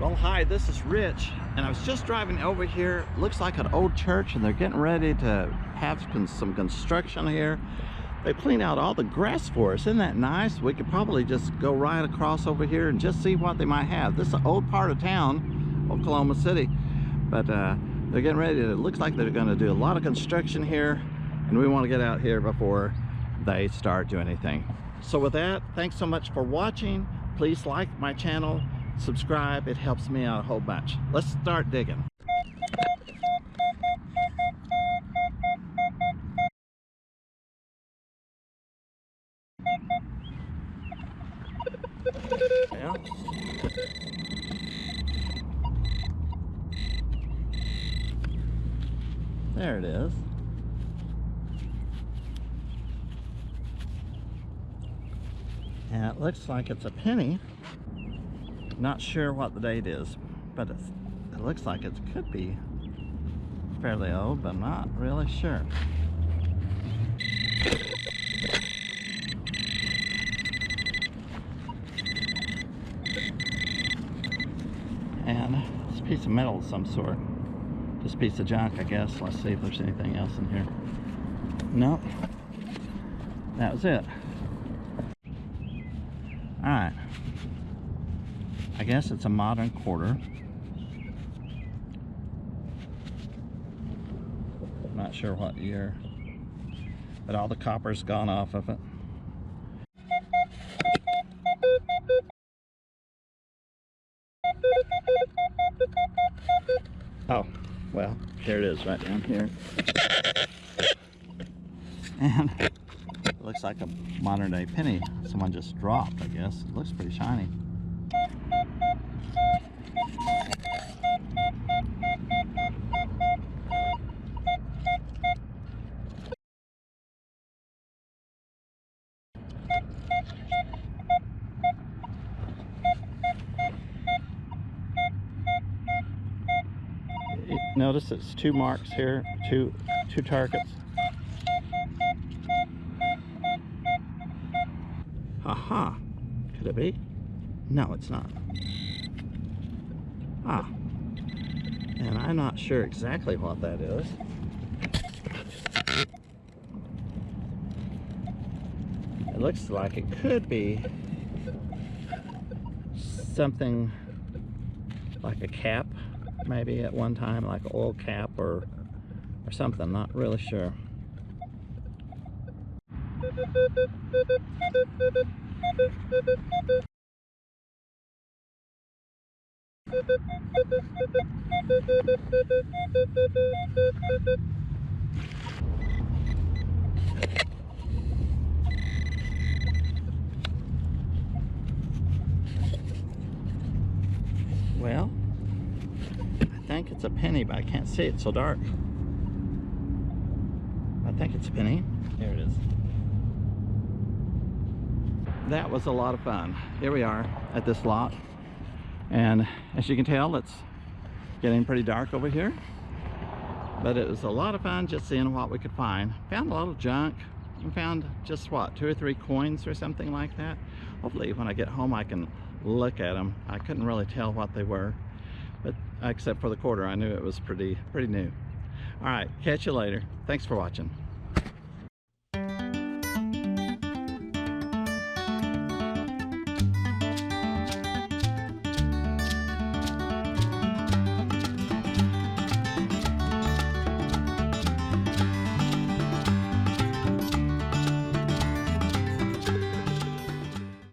Well, hi, this is Rich, and I was just driving over here. Looks like an old church, and they're getting ready to have some construction here. They clean out all the grass for us. Isn't that nice? We could probably just go right across over here and just see what they might have. This is an old part of town, Oklahoma City, but they're getting ready to, it looks like they're going to do a lot of construction here, and we want to get out here before they start doing anything. So with that, thanks so much for watching. Please like my channel, subscribe, it helps me out a whole bunch. Let's start digging. Yeah. There it is. And it looks like it's a penny. Not sure what the date is, but it looks like it could be fairly old, but I'm not really sure. And it's a piece of metal of some sort. Just a piece of junk, I guess. Let's see if there's anything else in here. Nope. That was it. Alright. I guess it's a modern quarter. Not sure what year, but all the copper's gone off of it. Oh, well, there it is right down here. And it looks like a modern day penny someone just dropped, I guess. It looks pretty shiny. Notice it's two marks here, two targets. Aha, could it be? No, it's not. Ah, and I'm not sure exactly what that is. It looks like it could be something like a cap, maybe at one time, like an oil cap or something, not really sure. Well, I think it's a penny, but I can't see it, it's so dark. I think it's a penny. Here it is. That was a lot of fun. Here we are at this lot, and as you can tell, it's getting pretty dark over here, but it was a lot of fun just seeing what we could find. Found a lot of junk. We found just what, 2 or 3 coins or something like that. Hopefully when I get home I can look at them. I couldn't really tell what they were, but except for the quarter, I knew it was pretty new. All right, catch you later. Thanks for watching.